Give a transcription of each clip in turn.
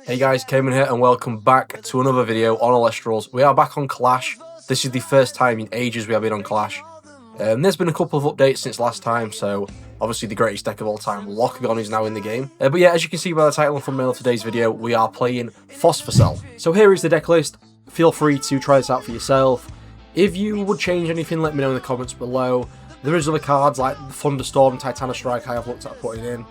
Hey guys, Cayman here and welcome back to another video on Elestrals. We are back on Clash. This is the first time in ages we have been on Clash. There's been a couple of updates since last time, so obviously the greatest deck of all time, Locagon, is now in the game. But yeah, as you can see by the title and thumbnail of today's video, we are playing Phosvocell. So here is the deck list. Feel free to try this out for yourself. If you would change anything, let me know in the comments below. There is other cards like Thunderstorm, Titanic Strike I have looked at putting in.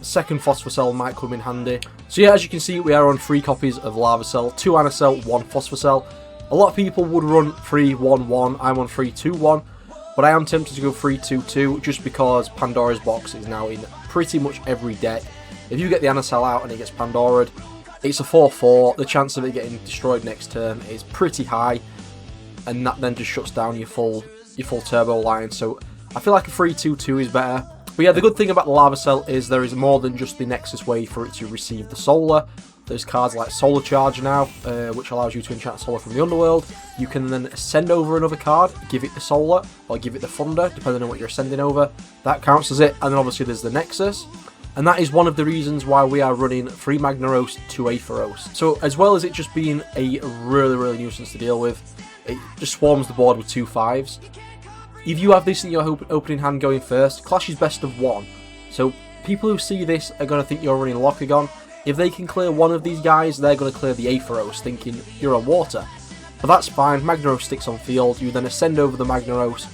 Second Phosvocell might come in handy. So yeah, as you can see, we are on 3 copies of Lavacell, 2 Anacell, 1 Phosvocell. A lot of people would run 3-1-1, I'm on 3-2-1, but I am tempted to go 3-2-2 just because Pandora's Box is now in pretty much every deck. If you get the Anacell out and it gets Pandora'd, it's a 4-4, the chance of it getting destroyed next turn is pretty high, and that then just shuts down your full turbo line, so I feel like a 3-2-2 is better. But yeah, the good thing about the Lavacell is there is more than just the Nexus way for it to receive the Solar. There's cards like Ultracharged now, which allows you to enchant Solar from the Underworld. You can then send over another card, give it the Solar, or give it the Thunder, depending on what you're sending over. That counts as it, and then obviously there's the Nexus. And that is one of the reasons why we are running 3 Magnaros, 2 Aetheros. So as well as it just being a really nuisance to deal with, it just swarms the board with 2 5s. If you have this in your opening hand going first, Clash is best of 1. So people who see this are going to think you're running Locagon. If they can clear one of these guys, they're going to clear the Aetheros, thinking you're on water. But that's fine, Magnaros sticks on field, you then ascend over the Magnaros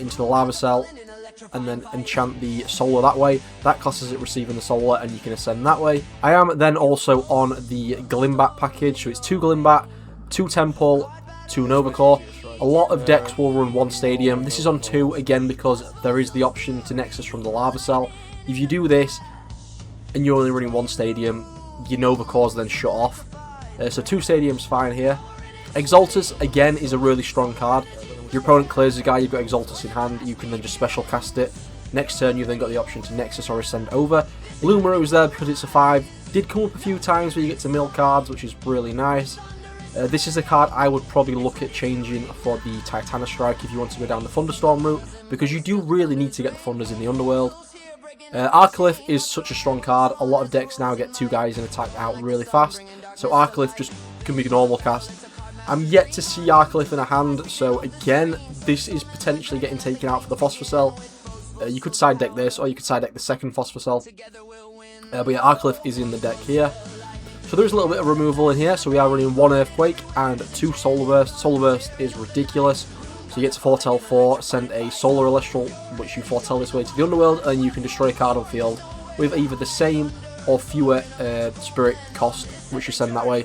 into the Lavacell, and then enchant the Solar that way. That classes it receiving the Solar, and you can ascend that way. I am then also on the Glimbat package, so it's 2 Glimbat, 2 Temple, 2 Novacore. A lot of decks will run 1 Stadium. This is on 2, again, because there is the option to Nexus from the Lavacell. If you do this, and you're only running 1 Stadium, your Novacore's then shut off. So 2 Stadium's fine here. Exaltus, again, is a really strong card. Your opponent clears a guy, you've got Exaltus in hand, you can then just special cast it. Next turn, you've then got the option to Nexus or ascend over. Lumaru's there because it's a 5. Did come up a few times where you get to mill cards, which is really nice. This is a card I would probably look at changing for the Titanic Strike if you want to go down the Thunderstorm route, because you do really need to get the Thunders in the Underworld. Arcalyph is such a strong card. A lot of decks now get 2 guys in attack out really fast, so Arcalyph just can be a normal cast. I'm yet to see Arcalyph in a hand, so again, this is potentially getting taken out for the Phosvocell. You could side deck this, or you could side deck the second Phosvocell. But yeah, Arcalyph is in the deck here. So there's a little bit of removal in here, so we are running 1 Earthquake and 2 Solar Burst. Solar Burst is ridiculous, so you get to foretell 4, send a Solar Elestral, which you foretell this way to the Underworld, and you can destroy a card on field with either the same or fewer Spirit cost, which you send that way.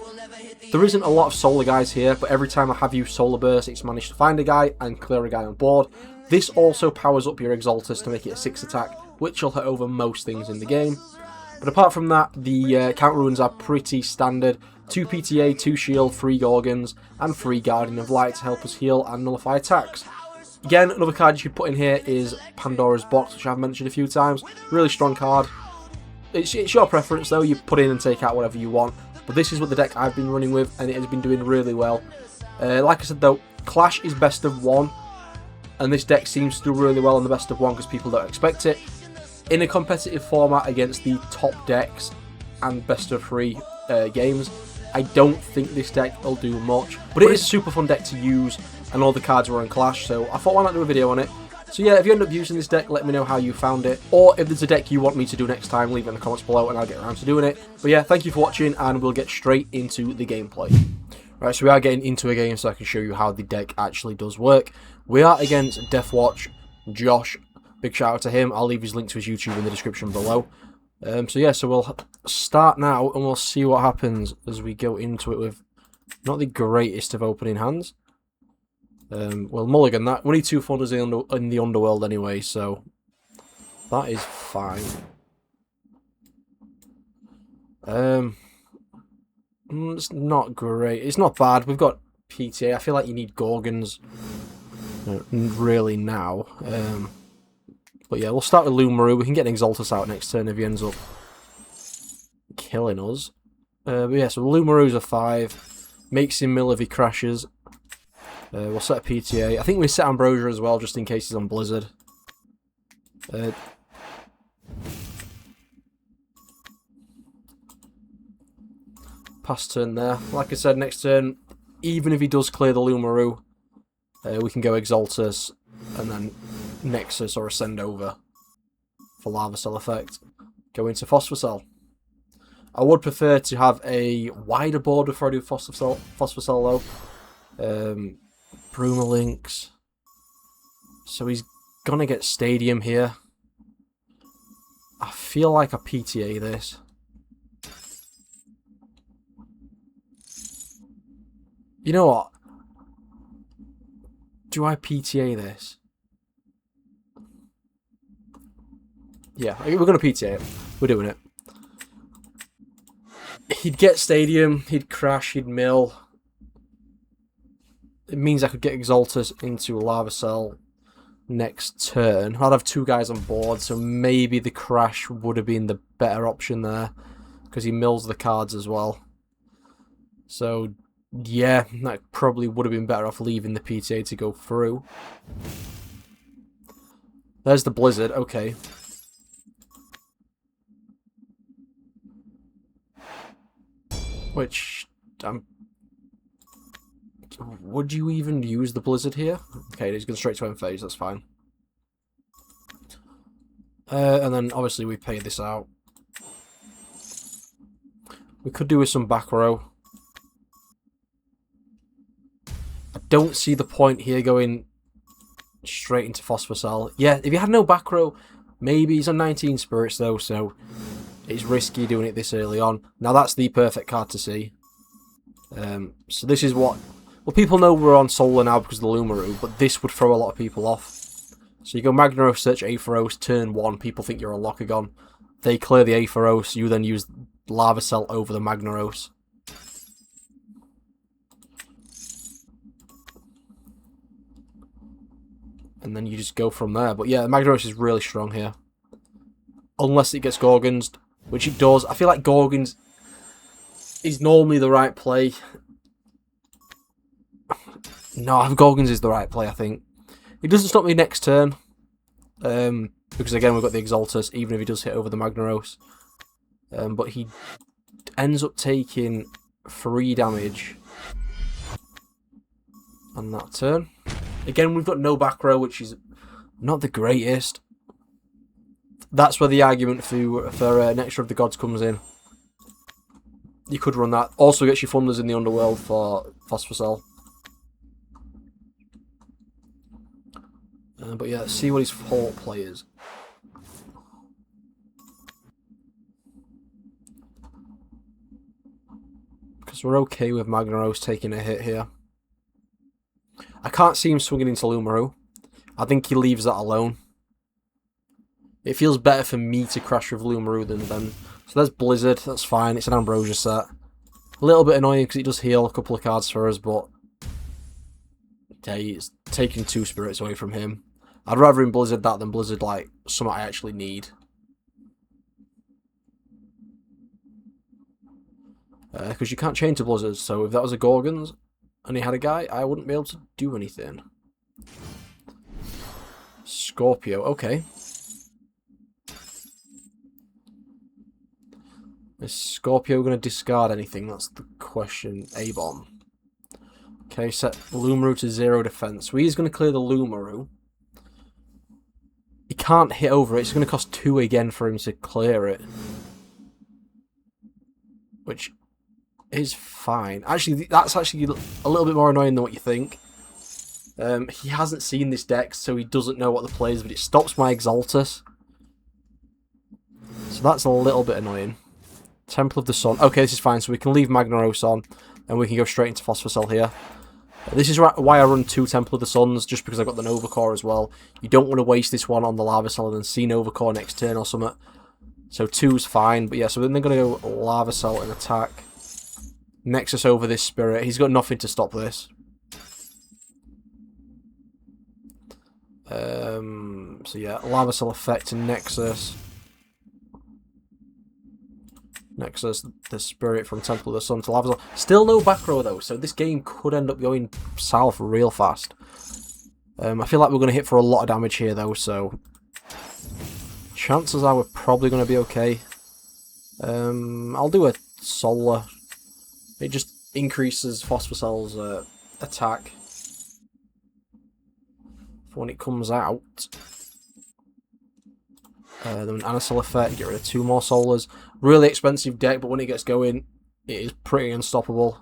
There isn't a lot of Solar guys here, but every time I have used Solar Burst, it's managed to find a guy and clear a guy on board. This also powers up your Exaltus to make it a 6 attack, which will hit over most things in the game. But apart from that, the counter runes are pretty standard. 2 PTA, 2 Shield, 3 Gorgons, and 3 Guardian of Light to help us heal and nullify attacks. Again, another card you should put in here is Pandora's Box, which I've mentioned a few times. Really strong card. It's your preference though, you put in and take out whatever you want. But this is what the deck I've been running with, and it has been doing really well. Like I said though, Clash is best of 1, and this deck seems to do really well on the best of 1 because people don't expect it. In a competitive format against the top decks and best of 3 games, I don't think this deck will do much. But it is a super fun deck to use, and all the cards are on Clash, so I thought why not do a video on it. So yeah, if you end up using this deck, let me know how you found it. Or if there's a deck you want me to do next time, leave it in the comments below and I'll get around to doing it. But yeah, thank you for watching, and we'll get straight into the gameplay. Right, so we are getting into a game so I can show you how the deck actually does work. We are against Deathwatch Josh. Big shout out to him. I'll leave his link to his YouTube in the description below. So yeah, so we'll start now and we'll see what happens as we go into it with not the greatest of opening hands. Well, mulligan that. We need 2 Thunders in the Underworld anyway, so that is fine. It's not great. It's not bad. We've got PTA. I feel like you need Gorgons really now. But yeah, we'll start with Lumaru. We can get an Exaltus out next turn if he ends up killing us. But yeah, so Lumaru's a 5. Makes him mill if he crashes. We'll set a PTA. I think we set Ambrosia as well, just in case he's on Blizzard. Pass turn there. Like I said, next turn, even if he does clear the Lumaroo, we can go Exaltus and then Nexus or Ascend over for Lava Cell effect. Go into Phosvocell. I would prefer to have a wider board before I do Phosvocell though. Brumalinks. So he's gonna get Stadium here. I feel like I PTA this. You know what? Do I PTA this? Yeah, we're going to PTA it. We're doing it. He'd get Stadium, he'd crash, he'd mill. It means I could get Exaltus into Lava Cell next turn. I'd have two guys on board, so maybe the crash would have been the better option there. Because he mills the cards as well. So, yeah, that probably would have been better off leaving the PTA to go through. There's the Blizzard, okay. Which, would you even use the Blizzard here? Okay, he's going straight to end phase, that's fine. And then, obviously, we pay this out. We could do with some back row. I don't see the point here going straight into Phosvocell. Yeah, if you had no back row, maybe he's on 19 spirits though, so it's risky doing it this early on. Now that's the perfect card to see. So this is what... Well, people know we're on Solar now because of the Lumaroo, but this would throw a lot of people off. So you go Magnaros, search Aetheros, turn 1, people think you're a Locagon. They clear the Aetheros, you then use Lava Cell over the Magnaros. And then you just go from there. But yeah, Magnaros is really strong here. Unless it gets Gorgons, which it does. I feel like Gorgons is normally the right play. No, Gorgons is the right play, I think. It doesn't stop me next turn. Because again, we've got the Exaltus, even if he does hit over the Magnaros. But he ends up taking 3 damage on that turn. Again, we've got no back row, which is not the greatest. That's where the argument for Nectar of the Gods comes in. You could run that. Also gets your Thunders in the Underworld for Phosvocell. But yeah, let's see what his fault play is. Because we're okay with Magnaros taking a hit here. I can't see him swinging into Lumaroo. I think he leaves that alone. It feels better for me to crash with Lumaroo than them. So there's Blizzard, that's fine, it's an Ambrosia set. A little bit annoying because it does heal a couple of cards for us, but yeah, it's taking 2 spirits away from him. I'd rather him Blizzard that than Blizzard like something I actually need. Because you can't chain to Blizzards, so if that was a Gorgons and he had a guy, I wouldn't be able to do anything. Scorpio, okay. Is Scorpio going to discard anything? That's the question. A-bomb. Okay, set Lumaroo to 0 defense. So he's going to clear the Lumaroo. He can't hit over it. It's going to cost 2 again for him to clear it. Which is fine. Actually, that's actually a little bit more annoying than what you think. He hasn't seen this deck, so he doesn't know what the play is, but it stops my Exaltus. So that's a little bit annoying. Temple of the Sun. Okay, this is fine. So we can leave Magnaros on, and we can go straight into Phosvocell here. This is why I run 2 Temple of the Suns, just because I've got the Nova Core as well. You don't want to waste this one on the Lava Cell and then see Nova Core next turn or something. So 2's fine. But yeah, so then they're going to go Lava Cell and attack. Nexus over this Spirit. He's got nothing to stop this. So yeah, Lava Cell effect and Nexus. Nexus, the Spirit from Temple of the Sun to Lava Cell. Still no back row though, so this game could end up going south real fast. I feel like we're going to hit for a lot of damage here though, so chances are we're probably going to be okay. I'll do a Solar It just increases Phosvocell's attack for when it comes out. Then an Anacell effect, get rid of 2 more solars. Really expensive deck, but when it gets going, it is pretty unstoppable.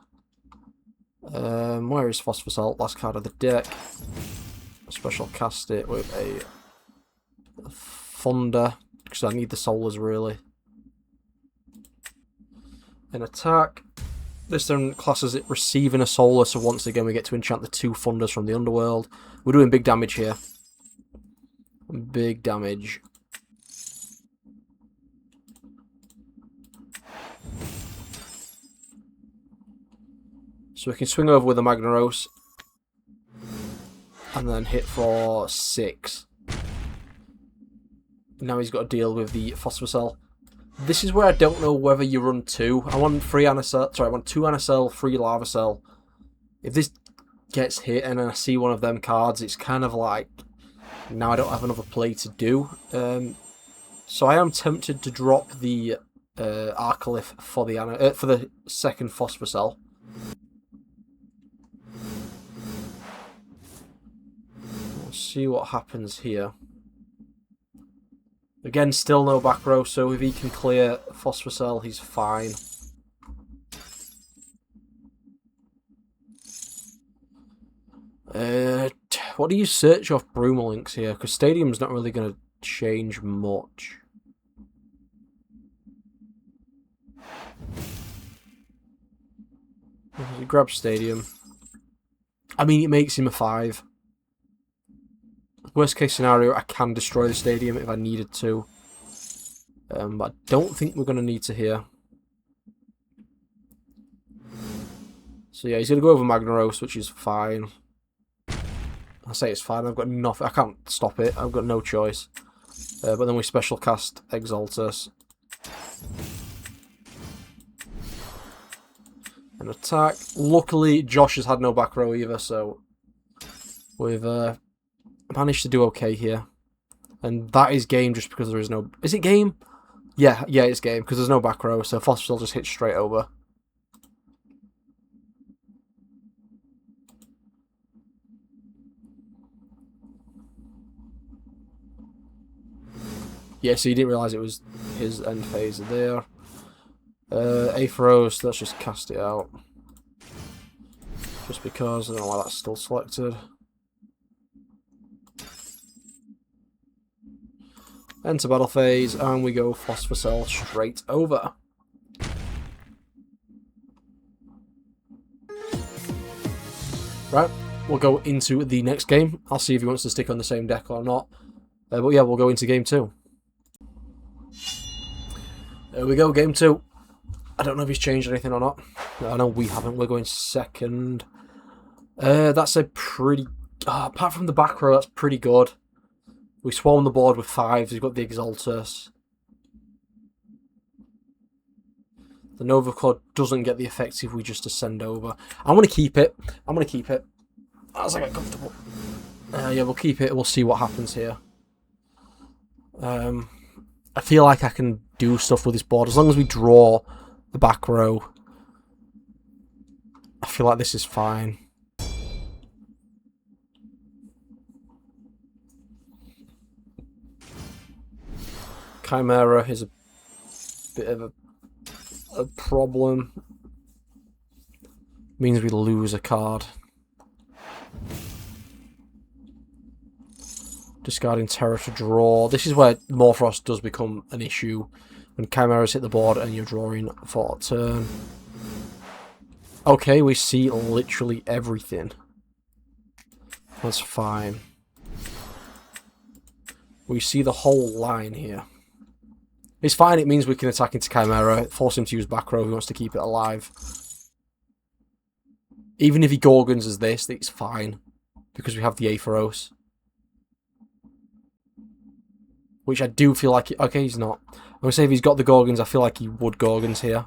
Where is Phosvocell? Last card of the deck. Special cast it with a Thunder, because I need the solars really. An attack. This turn classes it receiving a solar, so once again we get to enchant the 2 Thunders from the Underworld. We're doing big damage here. Big damage. So we can swing over with a Magnaros and then hit for 6. Now he's got to deal with the Phosvocell. This is where I don't know whether you run 2. I want 3 Anacell. Sorry, I want 2 Anacell, 3 Lava Cell. If this gets hit and I see one of them cards, it's kind of like now I don't have another play to do. So I am tempted to drop the Arcalyph for the second Phosvocell. We'll see what happens here. Again, still no back row, so if he can clear Phosvocell, he's fine. What do you search off Broomalinks here? Because Stadium's not really going to change much. He grabs Stadium. I mean, it makes him a 5. Worst case scenario, I can destroy the Stadium if I needed to. But I don't think we're going to need to here. So yeah, he's going to go over Magnaros, which is fine. I say it's fine, I've got nothing. I can't stop it, I've got no choice. But then we special cast Exaltus. An attack. Luckily, Josh has had no back row either, so we've managed to do okay here. And that is game just because there is no... Is it game? Yeah, it's game because there's no back row, so Phosvocell just hits straight over. Yeah, so you didn't realise it was his end phase there. Aetheros, let's just cast it out. Just because, I don't know why that's still selected. Enter battle phase, and we go Phosvocell straight over. Right, we'll go into the next game. I'll see if he wants to stick on the same deck or not. But yeah, we'll go into game 2. There we go, game 2. I don't know if he's changed anything or not. I know we haven't. We're going second. That's a pretty... apart from the back row, that's pretty good. We swarm the board with 5s. We've got the Exaltus. The Nova Claw doesn't get the effect if we just ascend over. I'm going to keep it. I'm going to keep it. As I get comfortable. Yeah, we'll keep it. We'll see what happens here. I feel like I can do stuff with this board. As long as we draw the back row, I feel like this is fine. Chimera is a bit of a problem. Means we lose a card. Discarding Terror to draw. This is where Morphrost does become an issue. When Chimeras hit the board and you're drawing for a turn. Okay, we see literally everything. That's fine. We see the whole line here. It's fine, it means we can attack into Chimera, force him to use back row if he wants to keep it alive. Even if he Gorgons as this, it's fine. Because we have the Aetheros. Which I do feel like... Okay, he's not. I'm going to say if he's got the Gorgons, I feel like he would Gorgons here.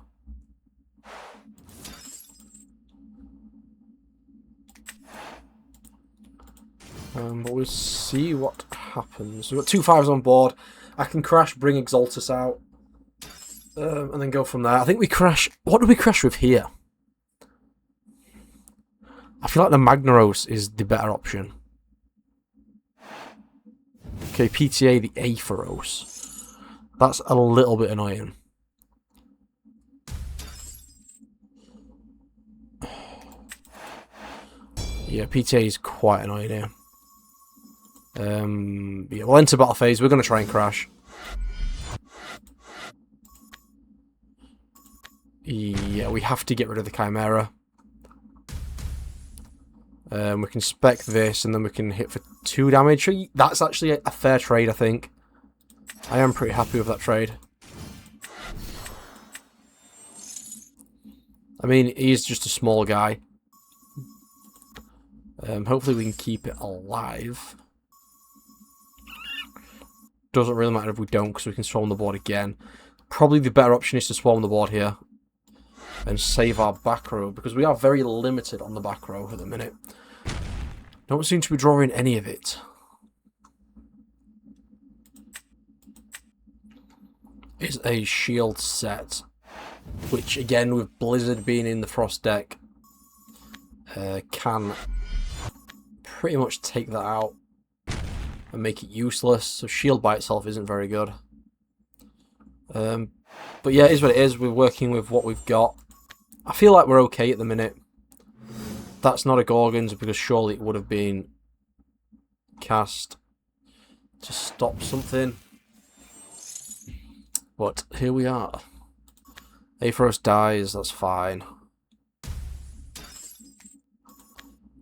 But we'll see what happens. We've got 2 5s on board. I can crash, bring Exaltus out. And then go from there. I think we crash... What do we crash with here? I feel like the Magnaros is the better option. Okay, PTA the Aetheros. That's a little bit annoying. Yeah, PTA is quite annoying here. Yeah, we'll enter battle phase. We're going to try and crash. Yeah, we have to get rid of the Chimera. We can spec this, and then we can hit for 2 damage. That's actually a fair trade, I think. I am pretty happy with that trade. I mean, he's just a small guy. Hopefully we can keep it alive. Doesn't really matter if we don't, because we can swarm the board again. Probably the better option is to swarm the board here and save our back row, because we are very limited on the back row at the minute. Don't seem to be drawing any of it. It's a shield set, which again, with Blizzard being in the Frost deck, can pretty much take that out and make it useless. So shield by itself isn't very good. But yeah, it is what it is. We're working with what we've got. I feel like we're okay at the minute. That's not a Gorgons, because surely it would have been cast to stop something. But here we are. Aetheros dies, that's fine.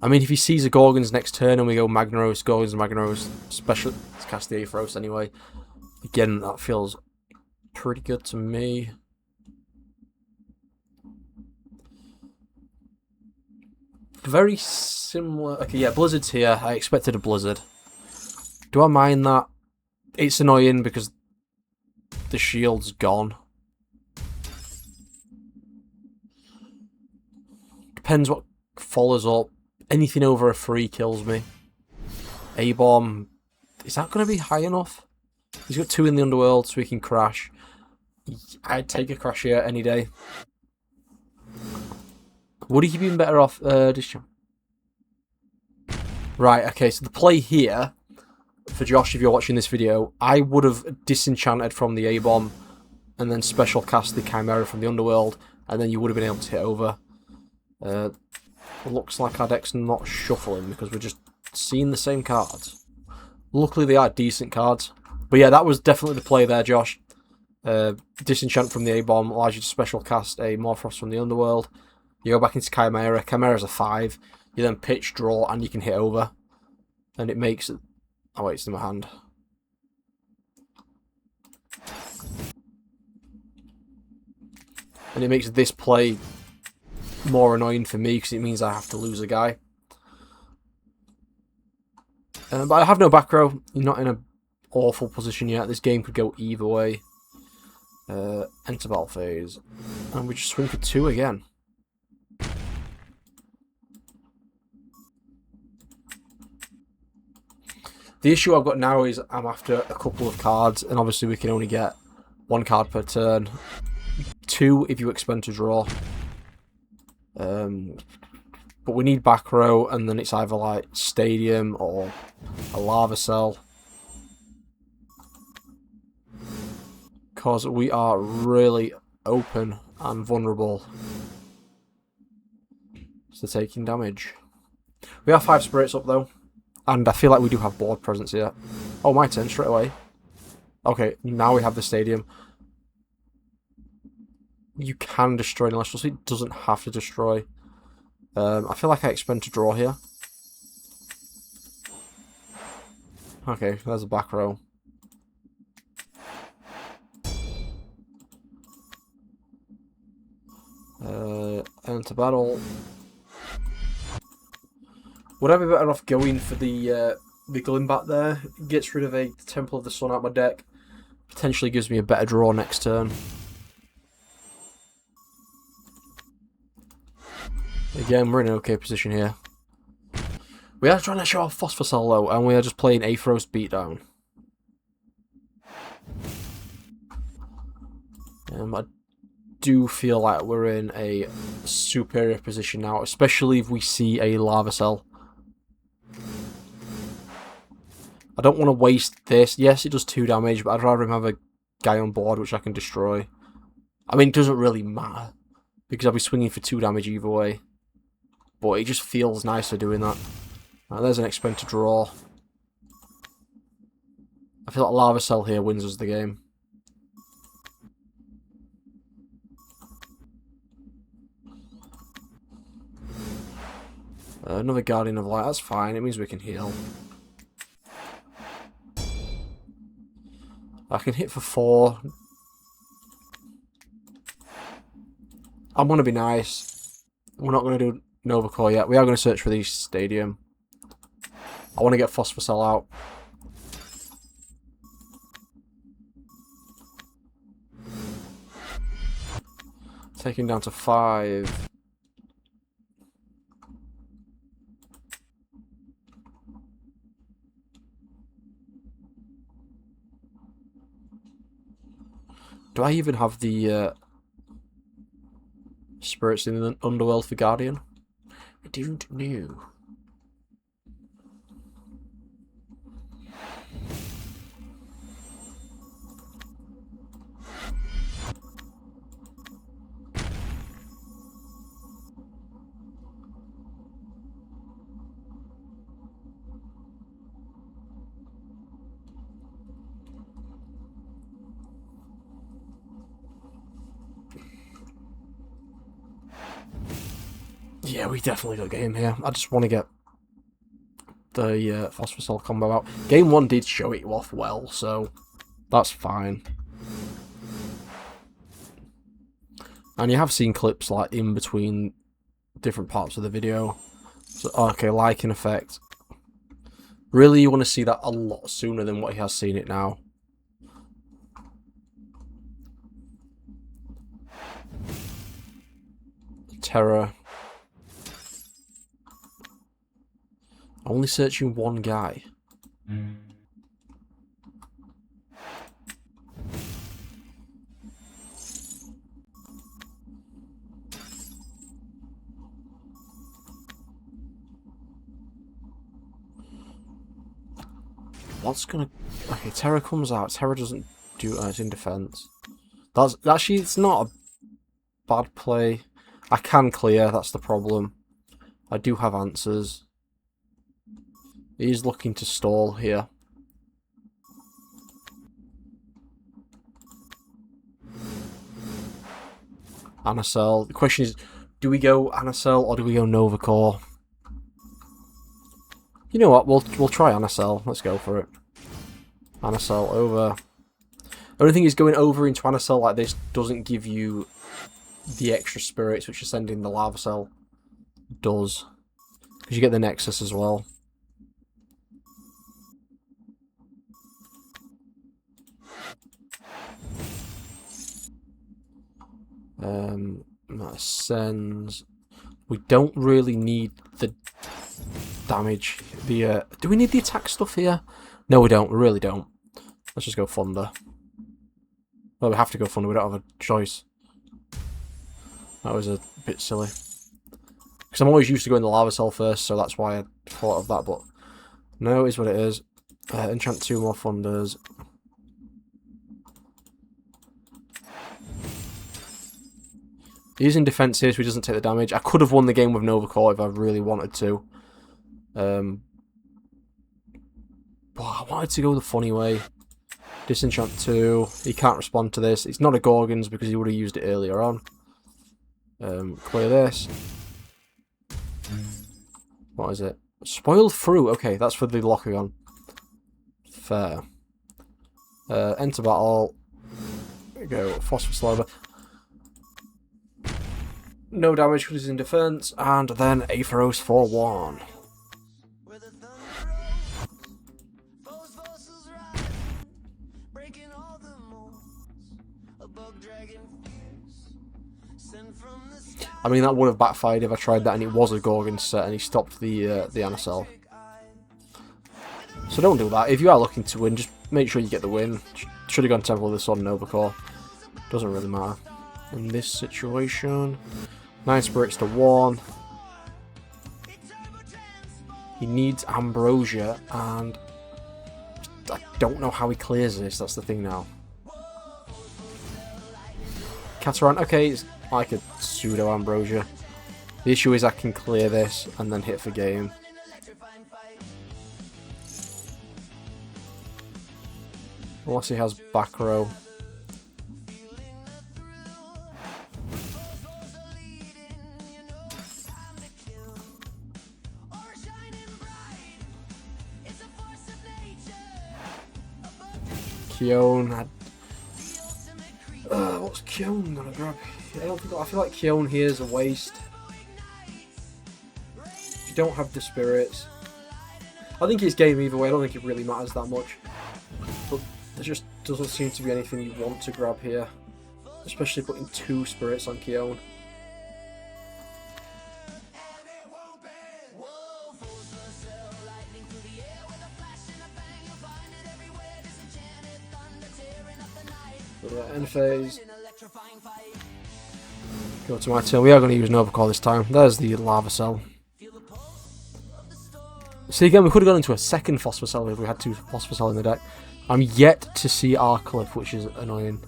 I mean, if he sees a Gorgons next turn and we go Magnaros, Gorgons, Magnaros, special, let's cast the Aetheros anyway. Again, that feels pretty good to me. Very similar. Okay, yeah, Blizzard's here. I expected a Blizzard. Do I mind that? It's annoying because the shield's gone. Depends what follows up. Anything over a 3 kills me. A-bomb. Is that going to be high enough? He's got 2 in the underworld, so he can crash. I'd take a crash here any day. Would he have been better off discharge? Right, okay, so the play here, for Josh, if you're watching this video, I would have disenchanted from the A-bomb and then special cast the Chimera from the underworld, and then you would have been able to hit over. Looks like our deck's not shuffling because we're just seeing the same cards. Luckily, they are decent cards. But yeah, that was definitely the play there, Josh. Disenchant from the A-bomb allows you to special cast a Morphos from the underworld. You go back into Chimera. Chimera's a 5. You then pitch, draw, and you can hit over. And it makes it... Oh wait, it's in my hand. And it makes this play more annoying for me because it means I have to lose a guy. But I have no back row. You're not in an awful position yet. This game could go either way. Enter battle phase. And we just swing for 2 again. The issue I've got now is I'm after a couple of cards, and obviously we can only get 1 card per turn. 2 if you expend to draw. But we need back row, and then it's either like Stadium or a Lava Cell. Because we are really open and vulnerable to taking damage. We have 5 spirits up though. And I feel like we do have board presence here. Oh, my turn straight away. Okay, now we have the Stadium. You can destroy an Elestrals. It doesn't have to destroy. I feel like I expend to draw here. Okay, there's a back row. Enter battle. Would I be better off going for the Glimbat there? It gets rid of a Temple of the Sun out my deck. Potentially gives me a better draw next turn. Again, we're in an okay position here. We are trying to show off Phosvocell though, and we are just playing Aetheros Beatdown. I do feel like we're in a superior position now, especially if we see a lava cell. I don't want to waste this. Yes, it does 2 damage, but I'd rather him have a guy on board which I can destroy. I mean, it doesn't really matter, because I'll be swinging for 2 damage either way. But it just feels nicer doing that. Right, there's an expense to draw. I feel like lava cell here wins us the game. Another Guardian of Light, that's fine, it means we can heal. I can hit for 4. I'm going to be nice. We're not going to do Nova Core yet. We are going to search for the Stadium. I want to get Phosvocell out. Taking down to 5. Do I even have the spirits in the Underworld for Guardian? I don't know. Yeah, we definitely got game here. I just want to get the Phosvocell combo out. Game 1 did show it off well, so that's fine. And you have seen clips like in between different parts of the video. So, okay, liking effect. Really, you want to see that a lot sooner than what he has seen it now. Terror. Only searching 1 guy. What's gonna... Okay, Terror comes out. Terror doesn't do... it's in defense. That's... Actually, it's not a bad play. I can clear, that's the problem. I do have answers. He's looking to stall here. Anacell. The question is, do we go Anacell or do we go Nova Core? You know what, we'll try Anacell. Let's go for it. Anacell over. The only thing is, going over into Anacell like this doesn't give you the extra spirits which are sending the lava cell does. Because you get the Nexus as well. That sends... We don't really need the damage. The do we need the attack stuff here? No, we don't. We really don't. Let's just go Thunder. Well, we have to go Thunder. We don't have a choice. That was a bit silly. Because I'm always used to going the lava cell first, so that's why I thought of that. But no, it is what it is. Enchant 2 more Thunders. He's in defense here, so he doesn't take the damage. I could have won the game with Nova Core if I really wanted to. But I wanted to go the funny way. Disenchant 2. He can't respond to this. It's not a Gorgons because he would have used it earlier on. Clear this. What is it? Spoiled Fruit. Okay, that's for the Lockagon. Fair. Enter battle. There we go. Phosvocell over. No damage because he's in defense, and then Aetheros 4-1. I mean, that would have backfired if I tried that and it was a Gorgon set and he stopped the Anacell. So don't do that. If you are looking to win, just make sure you get the win. Should have gone Temple of the Sun, Nova Core. Doesn't really matter. in this situation. 9 spirits to 1. He needs ambrosia, and I don't know how he clears this. That's the thing now. Catarant, okay, it's like a pseudo ambrosia. The issue is I can clear this and then hit for game. Unless he has back row. Keone. What's Keone gonna grab? I feel like Keone here is a waste. If you don't have the spirits, I think it's game either way. I don't think it really matters that much. But there just doesn't seem to be anything you want to grab here, especially putting 2 spirits on Keone. End phase. Go to my turn. We are going to use Nova Core this time. There's the Lava Cell. See, again, we could have gone into a second Phosvocell if we had 2 Phosvocell in the deck. I'm yet to see our clip, which is annoying.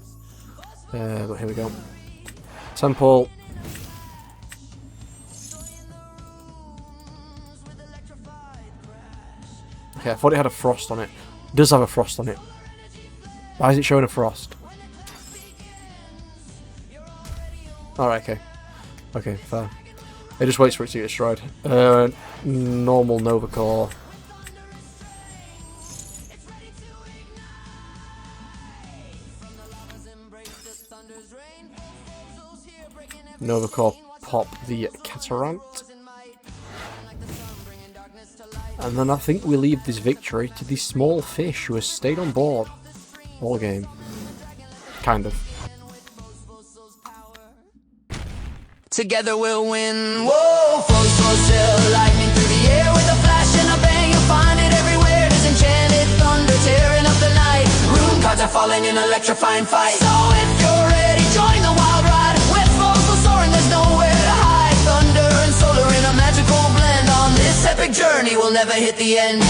But here we go. Temple. Okay, I thought it had a frost on it. It does have a frost on it. Why is it showing a frost? Alright, okay. Okay, fair. It just waits for it to get destroyed. Normal Nova Core. Nova Core pop the Catarant. And then I think we leave this victory to the small fish who has stayed on board all game. Kind of. Together we'll win. Whoa, Phosvocell, lightning through the air with a flash and a bang. You'll find it everywhere. Disenchanted thunder tearing up the night. Rune cards are falling in electrifying fight. So if you're ready, join the wild ride. With Phosvocell soaring, there's nowhere to hide. Thunder and solar in a magical blend. On this epic journey, we'll never hit the end.